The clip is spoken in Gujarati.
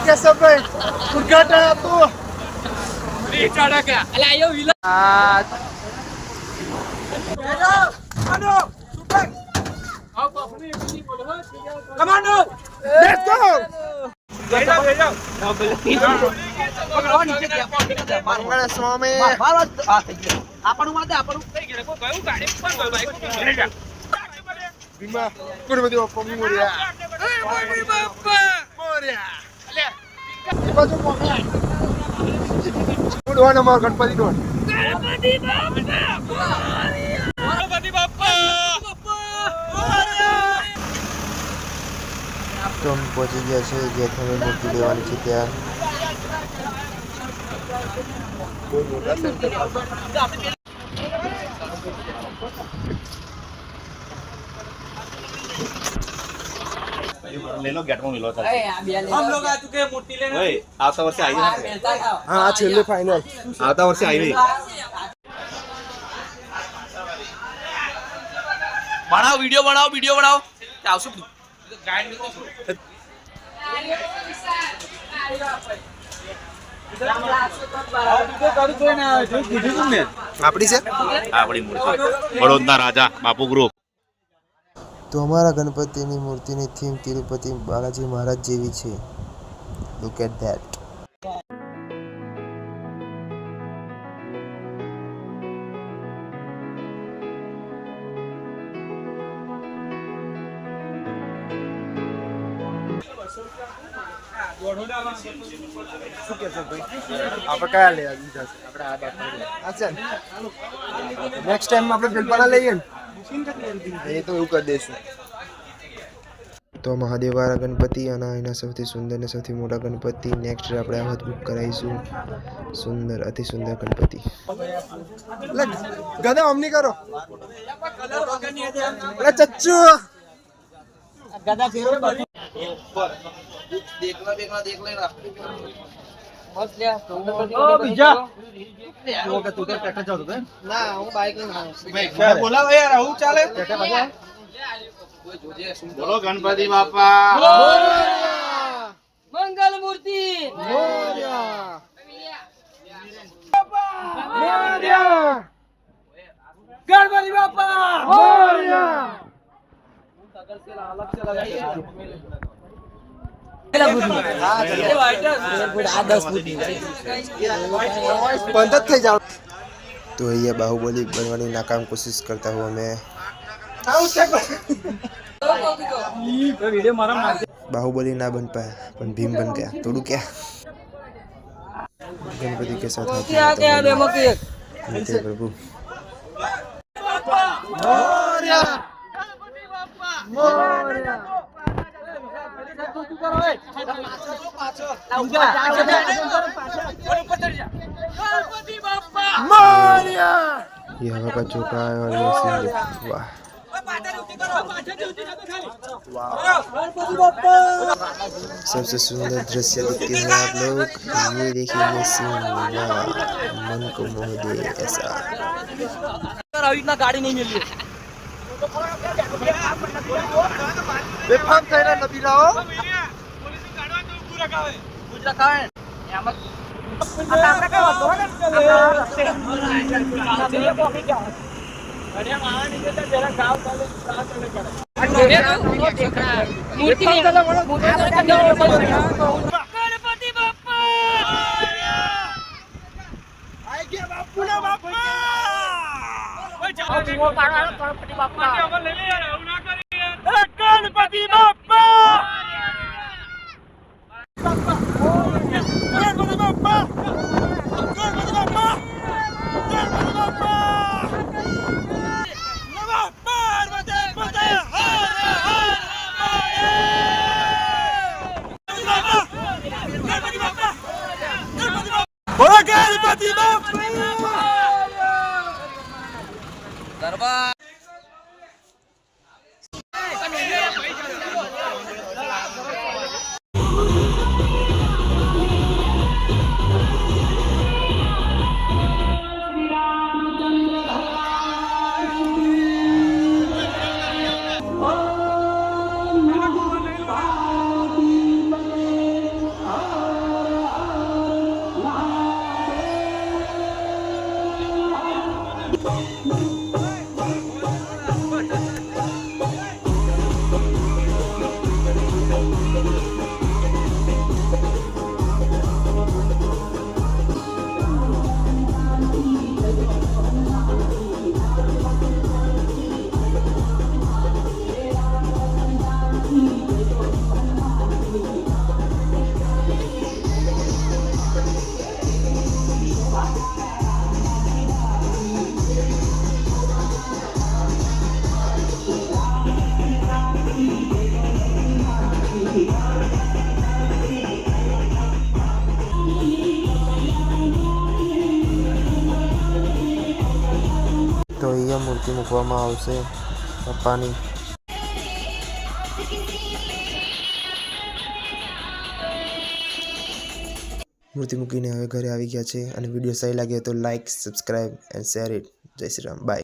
कैसे भाई उद्घाटन आपको चढ़ा क्या अरे आयो विला commando super commando let's go Mangal Swami આપણું માટે આપણું થઈ ગયું કોઈ ગયું ગાડી પર ગયું બાઈક બીમા ગણપતિ બાપ્પા મોર્યા ગણપતિ બાપ્પા મોર્યા અલે એ બાજુ મોકલા ડોન અમાર ગણપતિ ડોન ગણપતિ બાપ્પા મોર્યા ગણપતિ બાપ્પા મોર્યા તો અમે પહોંચી ગયા છે જ્યાંથી અમે મૂર્તિ લેવાની છે ત્યાં ले लो गेट में मिलो था हम लोग आ चुके हैं मूर्ति लेने ओए आता वर्ष आई ना हां छेल्ले फाइनल आता वर्ष आई नहीं बनाओ वीडियो बनाओ આવશું બધું ગાઈડ મિત્રો આપડી છે આપણી મૂર્તિ વડોદરા રાજા બાપુ ગ્રુપ તો અમારા ગણપતિની મૂર્તિની થીમ તિરુપતિ બાલાજી મહારાજ જેવી છે લુક એટ ધેટ શું કે છે ભાઈ આપણે કયા લેવા દીધા છે આપણે આ બાત આ છે નેક્સ્ટ ટાઈમ આપણે પેલપાના લઈએ ને એ તો એવું કરી દઈશું તો મહાદેવવાળા ગણપતિ અને એના સૌથી સુંદર ને સૌથી મોટા ગણપતિ નેક્સ્ટ આપણે આ વખત બુક કરાવીશું સુંદર અતિ સુંદર ગણપતિ ગદા અમની કરો અરે ચચ્ચુ ગદા ફેરો देखना देख लेना બસ લે ઓ બીજા वो का तू तो ट्रैक्टर चलाता है ના હું બાઈક લઈને આવું मैं बोला भाई यार हूं चाले बोलो गणपति बापा મંગલ મૂર્તિ મોર્યા મોર્યા ગણપતિ બાપા મોર્યા पंद्रह થઈ જાવ તો અહીંયા બાહુબલી બનવાની નાકામ કોશિશ કરતા હું અમે बाहुबली ना बन पाया पर भीम बन गया तोड़ू क्या गणपति के साथ प्रभु ये हवा का चौका है और ये सिंह वाह सबसे सुंदर दृश्य देखते हैं आप लोग ये देखिए ये सीन मन को मोह दे ऐसा इतना गाड़ी नहीं मिली બેફામ થઈને નદી લાવો ગણપતિ બાપા આઈ ગયા બાપુ ના બાપા ગણપતિ બાપા ગણપતિ બાપા મૂકવામાં આવશે પપ્પાની. મૂર્તિ મૂકીને હવે ઘરે આવી ગયા છે અને વિડીયો સહી લાગ્યો તો like subscribe and share it. જય શ્રી રામ. બાય.